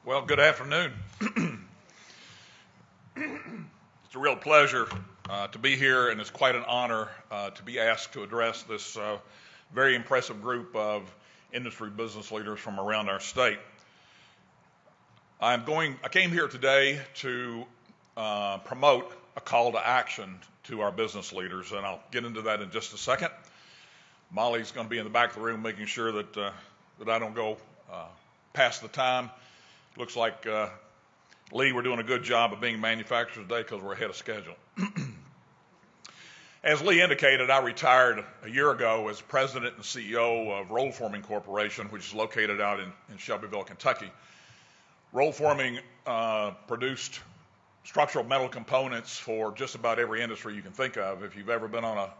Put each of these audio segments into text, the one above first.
Well, good afternoon. It's a real pleasure to be here, and it's quite an honor to be asked to address this very impressive group of industry business leaders from around our state. I came here today to promote a call to action to our business leaders, and I'll get into that in just a second. Molly's going to be in the back of the room making sure that I don't go past the time. Looks like, Lee, we're doing a good job of being manufacturers today because we're ahead of schedule. As Lee indicated, I retired a year ago as president and CEO of Roll Forming Corporation, which is located out in Shelbyville, Kentucky. Roll Forming produced structural metal components for just about every industry you can think of. If you've ever been on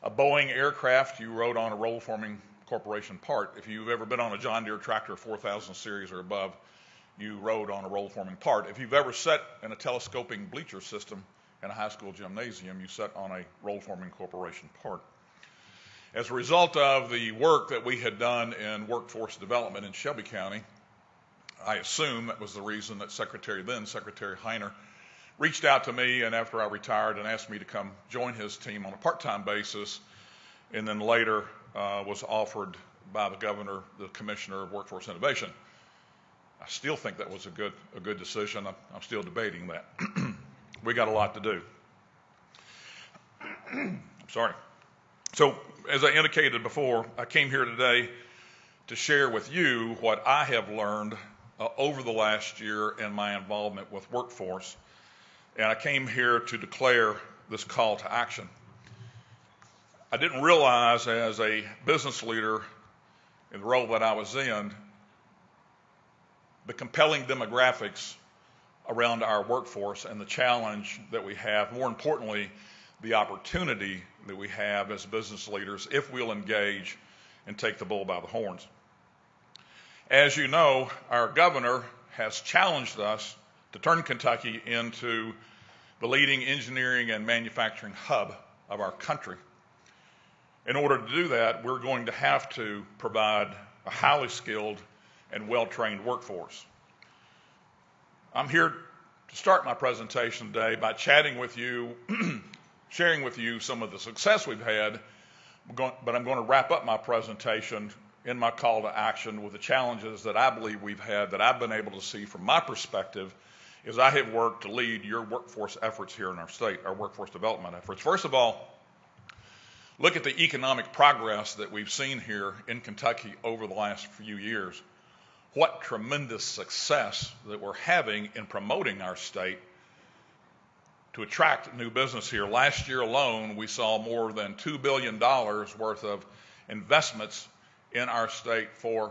a Boeing aircraft, you rode on a Roll Forming Corporation part. If you've ever been on a John Deere tractor 4000 series or above, you rode on a Roll Forming part. If you've ever sat in a telescoping bleacher system in a high school gymnasium, you sat on a Roll Forming Corporation part. As a result of the work that we had done in workforce development in Shelby County, I assume that was the reason that Secretary Heiner reached out to me, and after I retired, and asked me to come join his team on a part-time basis, and then later was offered by the governor the Commissioner of Workforce Innovation. I still think that was a good decision. I'm still debating that. We got a lot to do. Sorry. So, as I indicated before, I came here today to share with you what I have learned over the last year in my involvement with workforce. And I came here to declare this call to action. I didn't realize as a business leader in the role that I was in, the compelling demographics around our workforce and the challenge that we have, more importantly, the opportunity that we have as business leaders if we'll engage and take the bull by the horns. As you know, our governor has challenged us to turn Kentucky into the leading engineering and manufacturing hub of our country. In order to do that, we're going to have to provide a highly skilled and well-trained workforce. I'm here to start my presentation today by chatting with you, sharing with you some of the success we've had, but I'm going to wrap up my presentation in my call to action with the challenges that I believe we've had, that I've been able to see from my perspective as I have worked to lead your workforce efforts here in our state, our workforce development efforts. First of all, look at the economic progress that we've seen here in Kentucky over the last few years. What tremendous success that we're having in promoting our state to attract new business here. Last year alone, we saw more than $2 billion worth of investments in our state for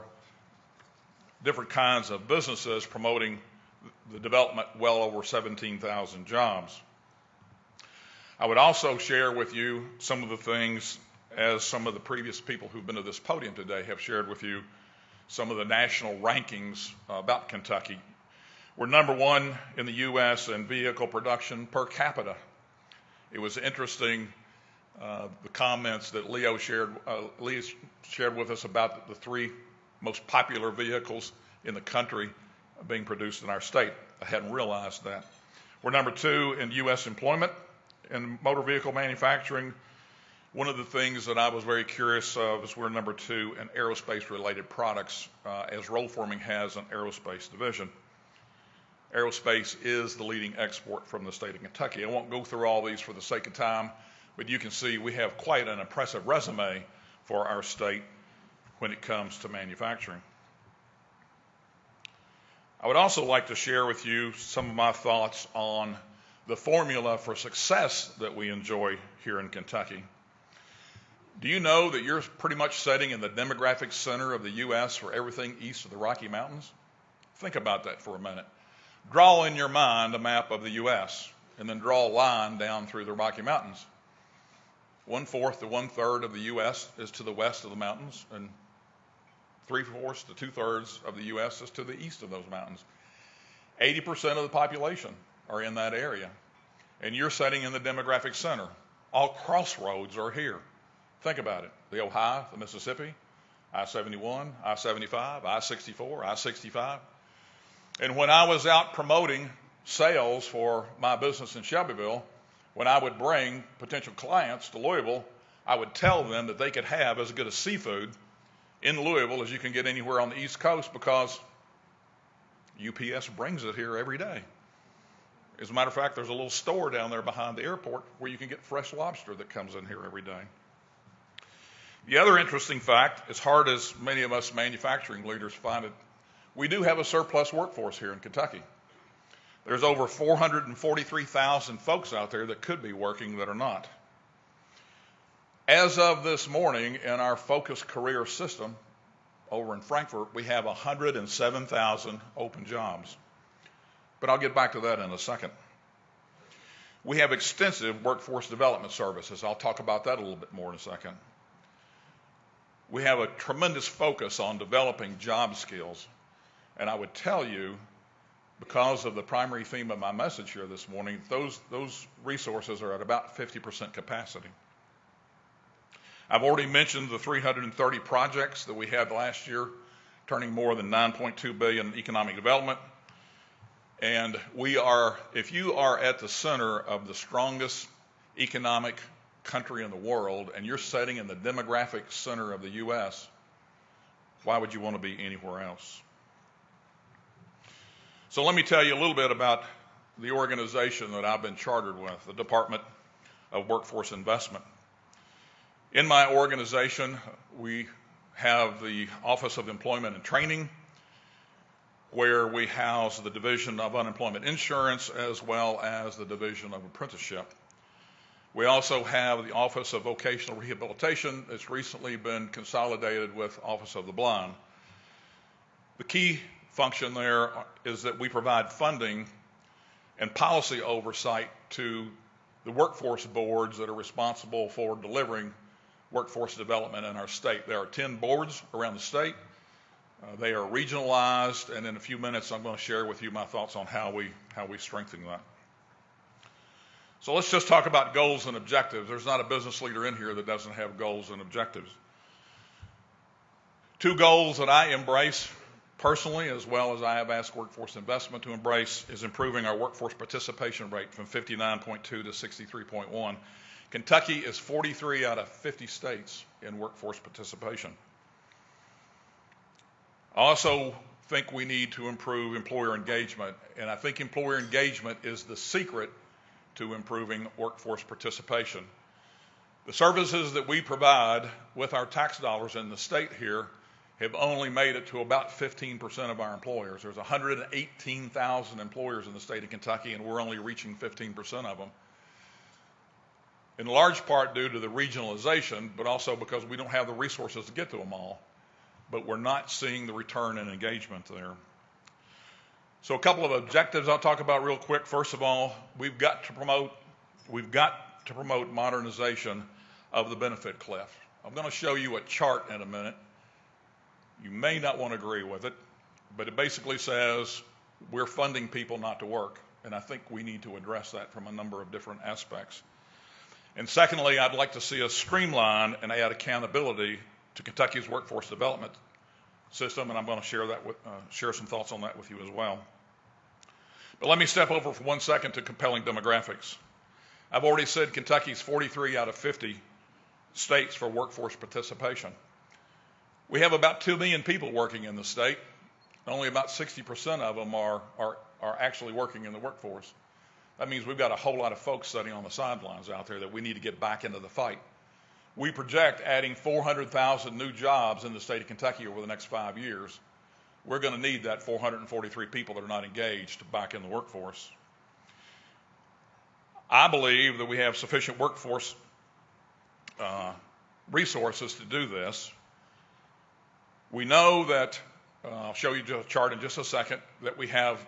different kinds of businesses, promoting the development well over 17,000 jobs. I would also share with you some of the things, as some of the previous people who've been to this podium today have shared with you, some of the national rankings about Kentucky. We're number one in the U.S. in vehicle production per capita. It was interesting, the comments that Leah shared with us about the three most popular vehicles in the country being produced in our state. I hadn't realized that. We're number two in U.S. employment in motor vehicle manufacturing. One of the things that I was very curious of is we're number two in aerospace-related products, as Roll Forming has an aerospace division. Aerospace is the leading export from the state of Kentucky. I won't go through all these for the sake of time, but you can see we have quite an impressive resume for our state when it comes to manufacturing. I would also like to share with you some of my thoughts on the formula for success that we enjoy here in Kentucky. Do you know that you're pretty much sitting in the demographic center of the U.S. for everything east of the Rocky Mountains? Think about that for a minute. Draw in your mind a map of the U.S. and then draw a line down through the Rocky Mountains. 1/4 to 1/3 of the U.S. is to the west of the mountains, and 3/4 to 2/3 of the U.S. is to the east of those mountains. 80% of the population are in that area, and you're sitting in the demographic center. All crossroads are here. Think about it. The Ohio, the Mississippi, I-71, I-75, I-64, I-65. And when I was out promoting sales for my business in Shelbyville, when I would bring potential clients to Louisville, I would tell them that they could have as good a seafood in Louisville as you can get anywhere on the East Coast because UPS brings it here every day. As a matter of fact, there's a little store down there behind the airport where you can get fresh lobster that comes in here every day. The other interesting fact, as hard as many of us manufacturing leaders find it, we do have a surplus workforce here in Kentucky. There's over 443,000 folks out there that could be working that are not. As of this morning, in our focused career system over in Frankfort, we have 107,000 open jobs. But I'll get back to that in a second. We have extensive workforce development services. I'll talk about that a little bit more in a second. We have a tremendous focus on developing job skills. And I would tell you, because of the primary theme of my message here this morning, those resources are at about 50% capacity. I've already mentioned the 330 projects that we had last year, turning more than 9.2 billion in economic development. And if you are at the center of the strongest economic country in the world and you're sitting in the demographic center of the U.S., why would you want to be anywhere else? So let me tell you a little bit about the organization that I've been chartered with, the Department of Workforce Investment. In my organization, we have the Office of Employment and Training, where we house the Division of Unemployment Insurance as well as the Division of Apprenticeship. We also have the Office of Vocational Rehabilitation. It's recently been consolidated with Office of the Blind. The key function there is that we provide funding and policy oversight to the workforce boards that are responsible for delivering workforce development in our state. There are 10 boards around the state. They are regionalized, and in a few minutes I'm going to share with you my thoughts on how we strengthen that. So let's just talk about goals and objectives. There's not a business leader in here that doesn't have goals and objectives. Two goals that I embrace personally, as well as I have asked Workforce Investment to embrace, is improving our workforce participation rate from 59.2 to 63.1. Kentucky is 43 out of 50 states in workforce participation. I also think we need to improve employer engagement, and I think employer engagement is the secret to improving workforce participation. The services that we provide with our tax dollars in the state here have only made it to about 15% of our employers. There's 118,000 employers in the state of Kentucky, and we're only reaching 15% of them. In large part due to the regionalization, but also because we don't have the resources to get to them all. But we're not seeing the return in engagement there. So a couple of objectives I'll talk about real quick. First of all, we've got to promote modernization of the benefit cliff. I'm going to show you a chart in a minute. You may not want to agree with it, but it basically says we're funding people not to work, and I think we need to address that from a number of different aspects. And secondly, I'd like to see us streamline and add accountability to Kentucky's workforce development system, and I'm going to share some thoughts on that with you as well. But let me step over for 1 second to compelling demographics. I've already said Kentucky's 43 out of 50 states for workforce participation. We have about 2 million people working in the state. Only about 60% of them are actually working in the workforce. That means we've got a whole lot of folks sitting on the sidelines out there that we need to get back into the fight. We project adding 400,000 new jobs in the state of Kentucky over the next 5 years. We're going to need that 443 people that are not engaged back in the workforce. I believe that we have sufficient workforce resources to do this. We know that, I'll show you a chart in just a second, that we have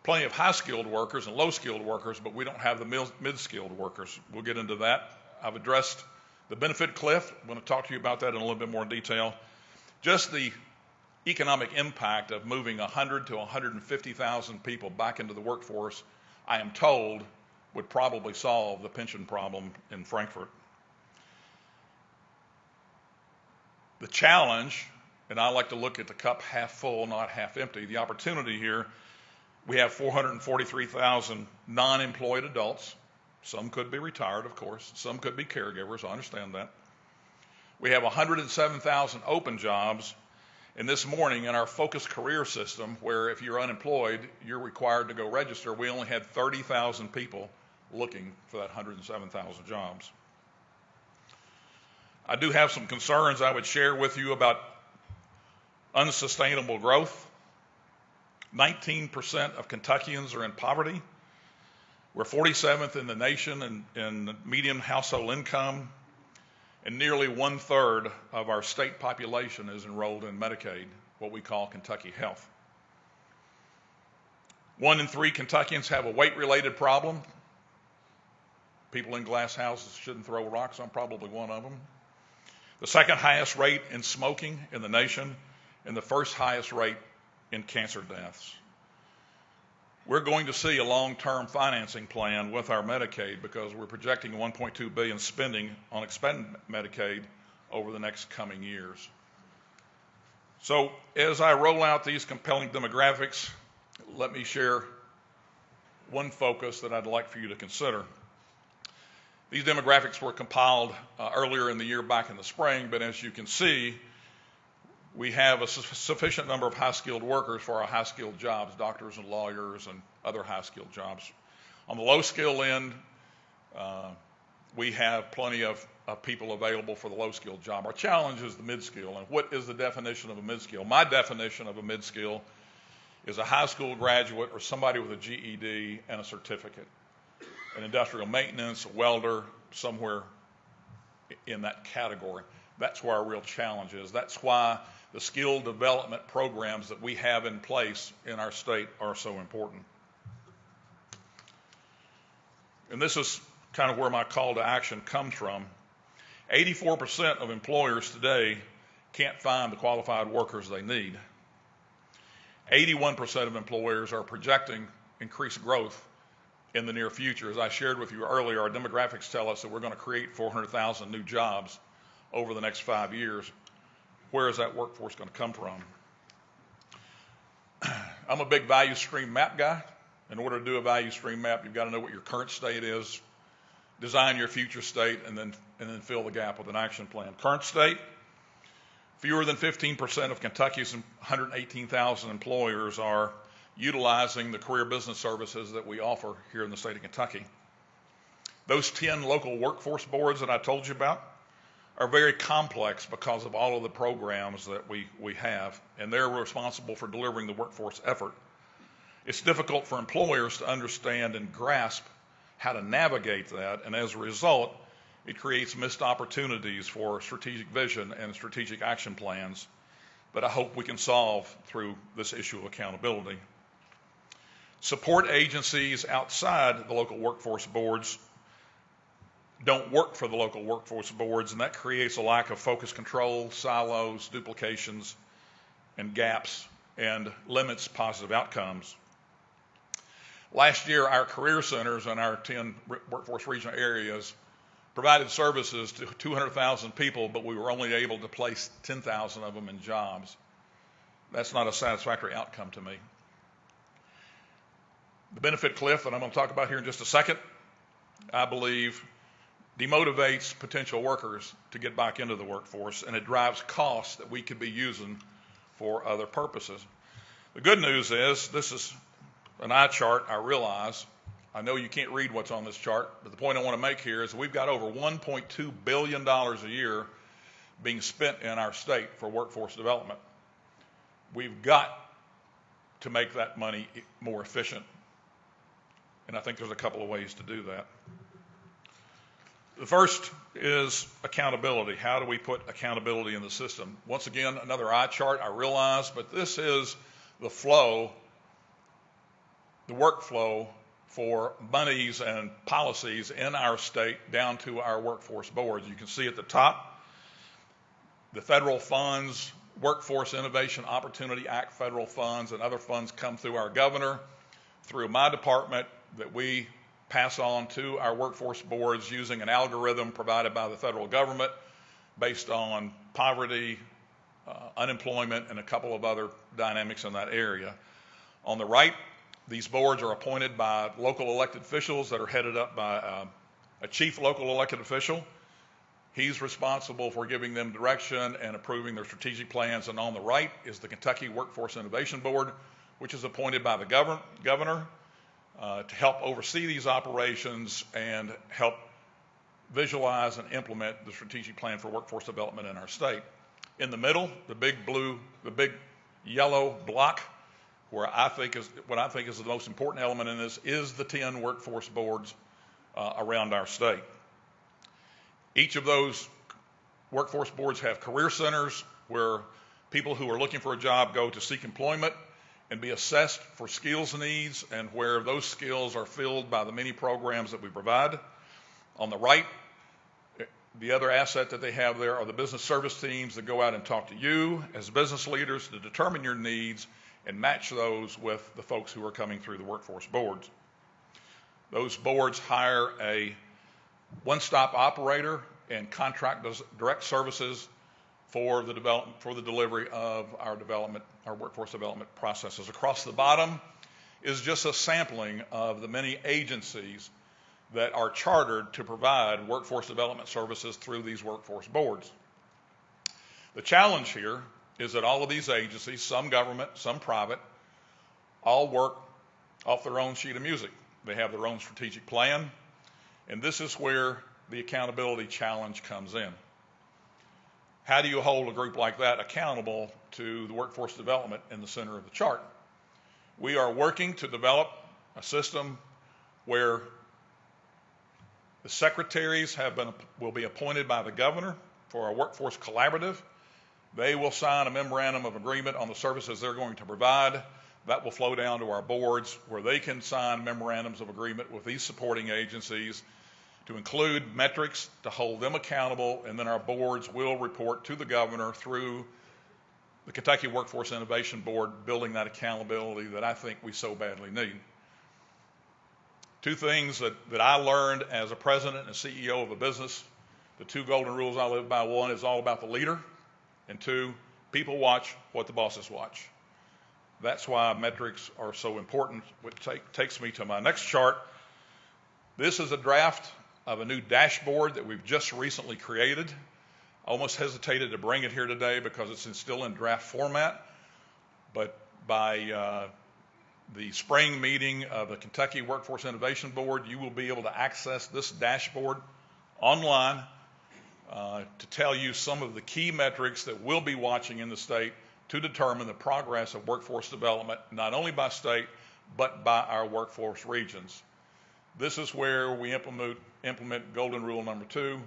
plenty of high-skilled workers and low-skilled workers, but we don't have the mid-skilled workers. We'll get into that. I've addressed the benefit cliff. I'm going to talk to you about that in a little bit more detail. Just the economic impact of moving 100 to 150,000 people back into the workforce, I am told, would probably solve the pension problem in Frankfort. The challenge, and I like to look at the cup half full, not half empty, the opportunity here We have 443,000 non-employed adults. Some could be retired, of course. Some could be caregivers. I understand that. We have 107,000 open jobs. And this morning in our focused career system, where if you're unemployed, you're required to go register, we only had 30,000 people looking for that 107,000 jobs. I do have some concerns I would share with you about unsustainable growth. 19% of Kentuckians are in poverty. We're 47th in the nation in median household income, and nearly 1/3 of our state population is enrolled in Medicaid, what we call Kentucky Health. 1 in 3 Kentuckians have a weight-related problem. People in glass houses shouldn't throw rocks. I'm probably one of them. The second highest rate in smoking in the nation, and the first highest rate in cancer deaths. We're going to see a long-term financing plan with our Medicaid because we're projecting $1.2 billion spending on expanded Medicaid over the next coming years. So as I roll out these compelling demographics, let me share one focus that I'd like for you to consider. These demographics were compiled earlier in the year back in the spring, but as you can see, we have a sufficient number of high-skilled workers for our high-skilled jobs, doctors and lawyers and other high-skilled jobs. On the low-skill end, we have plenty of people available for the low-skilled job. Our challenge is the mid-skill, and what is the definition of a mid-skill? My definition of a mid-skill is a high school graduate or somebody with a GED and a certificate, an industrial maintenance, a welder, somewhere in that category. That's where our real challenge is. That's why the skill development programs that we have in place in our state are so important. And this is kind of where my call to action comes from. 84% of employers today can't find the qualified workers they need. 81% of employers are projecting increased growth in the near future. As I shared with you earlier, our demographics tell us that we're going to create 400,000 new jobs over the next 5 years. Where is that workforce going to come from? I'm a big value stream map guy. In order to do a value stream map, you've got to know what your current state is, design your future state, and then fill the gap with an action plan. Current state, fewer than 15% of Kentucky's 118,000 employers are utilizing the career business services that we offer here in the state of Kentucky. Those 10 local workforce boards that I told you about are very complex because of all of the programs that we have, and they're responsible for delivering the workforce effort. It's difficult for employers to understand and grasp how to navigate that, and as a result, it creates missed opportunities for strategic vision and strategic action plans, but I hope we can solve through this issue of accountability. Support agencies outside the local workforce boards don't work for the local workforce boards, and that creates a lack of focus control, silos, duplications, and gaps, and limits positive outcomes. Last year, our career centers in our 10 workforce regional areas provided services to 200,000 people, but we were only able to place 10,000 of them in jobs. That's not a satisfactory outcome to me. The benefit cliff that I'm going to talk about here in just a second, I believe, demotivates potential workers to get back into the workforce, and it drives costs that we could be using for other purposes. The good news is, this is an eye chart, I realize. I know you can't read what's on this chart, but the point I want to make here is we've got over $1.2 billion a year being spent in our state for workforce development. We've got to make that money more efficient, and I think there's a couple of ways to do that. The first is accountability. How do we put accountability in the system? Once again, another eye chart, I realize, but this is the flow, the workflow for monies and policies in our state down to our workforce boards. You can see at the top, the federal funds, Workforce Innovation Opportunity Act federal funds, and other funds come through our governor, through my department, that we pass on to our workforce boards using an algorithm provided by the federal government based on poverty, unemployment, and a couple of other dynamics in that area. On the right, These boards are appointed by local elected officials that are headed up by a chief local elected official. He's responsible for giving them direction and approving their strategic plans. And on the right is the Kentucky Workforce Innovation Board, which is appointed by the governor to help oversee these operations and help visualize and implement the strategic plan for workforce development in our state. In the middle, the big yellow block, where what I think is the most important element in this is the 10 workforce boards around our state. Each of those workforce boards have career centers where people who are looking for a job go to seek employment and be assessed for skills needs, and where those skills are filled by the many programs that we provide. On the right, the other asset that they have there are the business service teams that go out and talk to you as business leaders to determine your needs and match those with the folks who are coming through the workforce boards. Those boards hire a one-stop operator and contract direct services for the delivery of our workforce development processes. Across the bottom is just a sampling of the many agencies that are chartered to provide workforce development services through these workforce boards. The challenge here is that all of these agencies, some government, some private, all work off their own sheet of music. They have their own strategic plan, and this is where the accountability challenge comes in. How do you hold a group like that accountable to the workforce development in the center of the chart? We are working to develop a system where the secretaries will be appointed by the governor for a workforce collaborative. They will sign a memorandum of agreement on the services they're going to provide. That will flow down to our boards, where they can sign memorandums of agreement with these supporting agencies to include metrics to hold them accountable, and then our boards will report to the governor through the Kentucky Workforce Innovation Board, building that accountability that I think we so badly need. Two things that I learned as a president and CEO of a business, the two golden rules I live by: one is all about the leader, and two, people watch what the bosses watch. That's why metrics are so important, which takes me to my next chart. This is a draft of a new dashboard that we've just recently created. I almost hesitated to bring it here today because it's still in draft format, but by the spring meeting of the Kentucky Workforce Innovation Board, you will be able to access this dashboard online to tell you some of the key metrics that we'll be watching in the state to determine the progress of workforce development, not only by state, but by our workforce regions. This is where we implement golden rule number 2,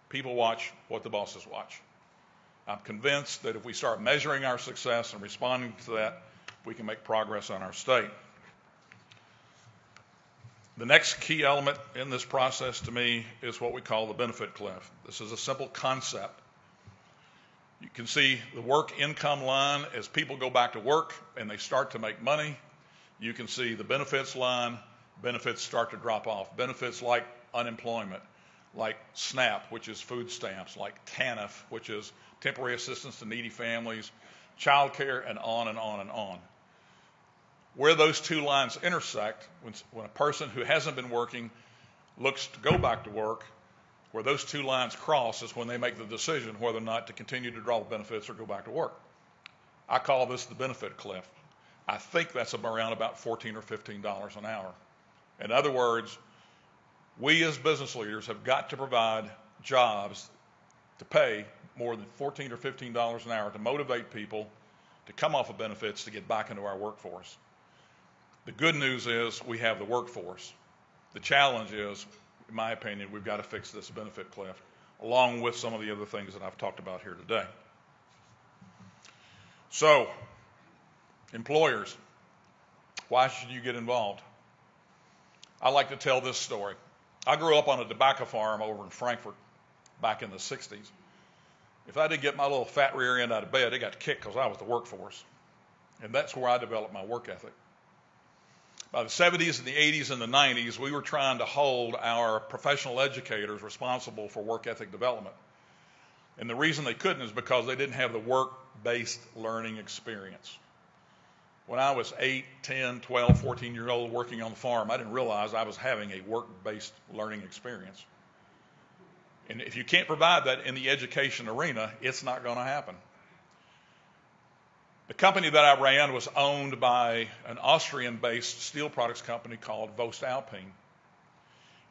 people watch what the bosses watch. I'm convinced that if we start measuring our success and responding to that, we can make progress on our state. The next key element in this process to me is what we call the benefit cliff. This is a simple concept. You can see the work income line as people go back to work and they start to make money. You can see the benefits line, benefits start to drop off. Benefits like unemployment, like SNAP, which is food stamps, like TANF, which is temporary assistance to needy families, child care, and on and on and on. Where those two lines intersect, when a person who hasn't been working looks to go back to work, where those two lines cross is when they make the decision whether or not to continue to draw benefits or go back to work. I call this the benefit cliff. I think that's around about $14 or $15 an hour. In other words, we as business leaders have got to provide jobs to pay more than $14 or $15 an hour to motivate people to come off of benefits to get back into our workforce. The good news is we have the workforce. The challenge is, in my opinion, we've got to fix this benefit cliff, along with some of the other things that I've talked about here today. So, employers, why should you get involved? I like to tell this story. I grew up on a tobacco farm over in Frankfort back in the 60s. If I didn't get my little fat rear end out of bed, it got kicked because I was the workforce. And that's where I developed my work ethic. By the 70s and the 80s and the 90s, we were trying to hold our professional educators responsible for work ethic development. And the reason they couldn't is because they didn't have the work-based learning experience. When I was 8, 10, 12, 14 years old working on the farm, I didn't realize I was having a work-based learning experience. And if you can't provide that in the education arena, it's not going to happen. The company that I ran was owned by an Austrian-based steel products company called voestalpine.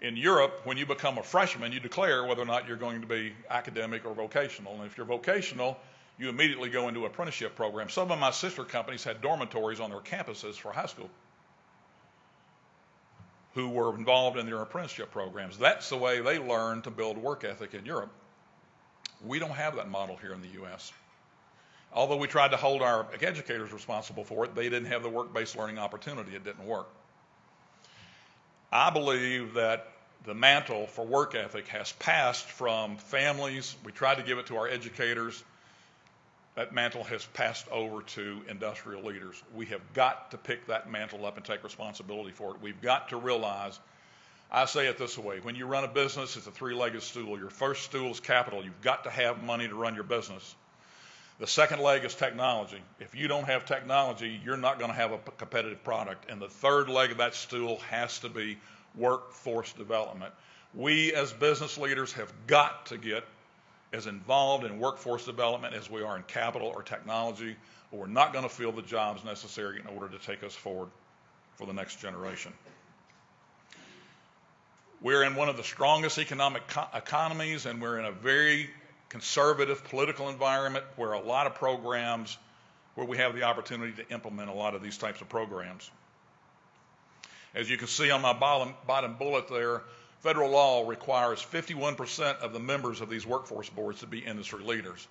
In Europe, when you become a freshman, you declare whether or not you're going to be academic or vocational. And if you're vocational, you immediately go into an apprenticeship program. Some of my sister companies had dormitories on their campuses for high school who were involved in their apprenticeship programs. That's the way they learn to build work ethic in Europe. We don't have that model here in the U.S. Although we tried to hold our educators responsible for it, they didn't have the work-based learning opportunity. It didn't work. I believe that the mantle for work ethic has passed from families. We tried to give it to our educators. That mantle has passed over to industrial leaders. We have got to pick that mantle up and take responsibility for it. We've got to realize, I say it this way, when you run a business, it's a three-legged stool. Your first stool is capital. You've got to have money to run your business. The second leg is technology. If you don't have technology, you're not going to have a competitive product. And the third leg of that stool has to be workforce development. We as business leaders have got to get as involved in workforce development as we are in capital or technology, or we're not going to fill the jobs necessary in order to take us forward for the next generation. We're in one of the strongest economic economies, and we're in a very conservative political environment where a lot of programs, where we have the opportunity to implement a lot of these types of programs. As you can see on my bottom bullet there, federal law requires 51% of the members of these workforce boards to be industry leaders.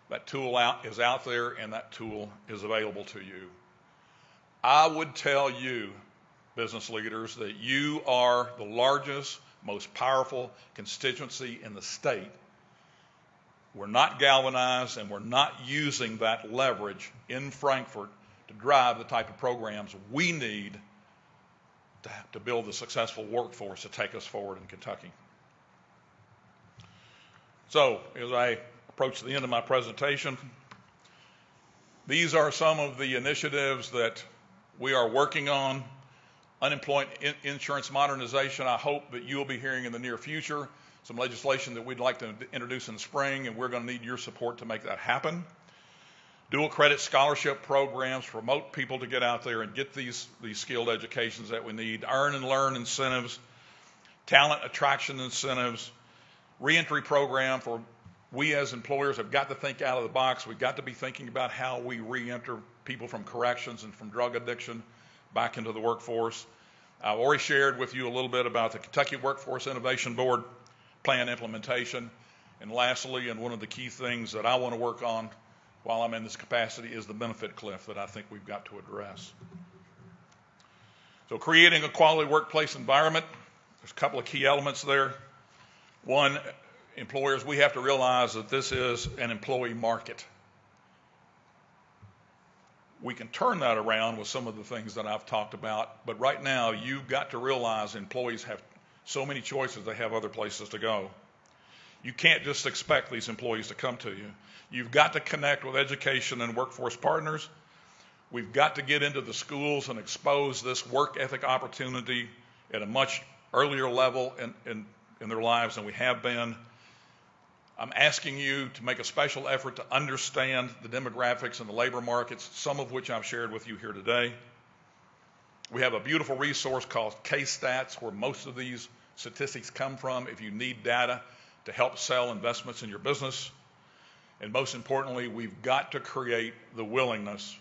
That tool is out there, and that tool is available to you. I would tell you, business leaders, that you are the largest, most powerful constituency in the state. We're not galvanized, and we're not using that leverage in Frankfort to drive the type of programs we need to build a successful workforce to take us forward in Kentucky. So, as I approach the end of my presentation, these are some of the initiatives that we are working on. Unemployment insurance modernization, I hope that you'll be hearing in the near future. Some legislation that we'd like to introduce in the spring, and we're going to need your support to make that happen. Dual credit scholarship programs promote people to get out there and get these skilled educations that we need. Earn and learn incentives, talent attraction incentives, reentry program for we as employers have got to think out of the box. We've got to be thinking about how we reenter people from corrections and from drug addiction back into the workforce. I've already shared with you a little bit about the Kentucky Workforce Innovation Board plan implementation. And lastly, and one of the key things that I want to work on while I'm in this capacity is the benefit cliff that I think we've got to address. So creating a quality workplace environment, there's a couple of key elements there. One, employers, we have to realize that this is an employee market. We can turn that around with some of the things that I've talked about, but right now you've got to realize employees have so many choices, they have other places to go. You can't just expect these employees to come to you. You've got to connect with education and workforce partners. We've got to get into the schools and expose this work ethic opportunity at a much earlier level in their lives than we have been. I'm asking you to make a special effort to understand the demographics and the labor markets, some of which I've shared with you here today. We have a beautiful resource called K-Stats where most of these statistics come from if you need data to help sell investments in your business. And most importantly, we've got to create the willingness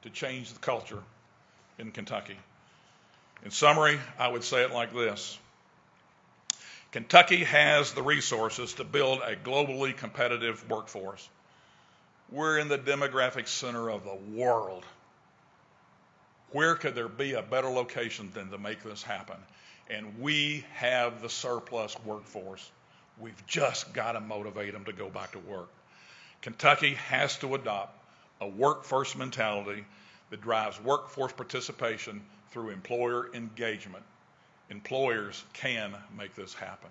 to change the culture in Kentucky. In summary, I would say it like this. Kentucky has the resources to build a globally competitive workforce. We're in the demographic center of the world. Where could there be a better location than to make this happen? And we have the surplus workforce. We've just got to motivate them to go back to work. Kentucky has to adopt a work-first mentality that drives workforce participation through employer engagement. Employers can make this happen.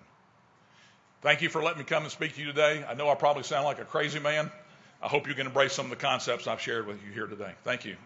Thank you for letting me come and speak to you today. I know I probably sound like a crazy man. I hope you can embrace some of the concepts I've shared with you here today. Thank you.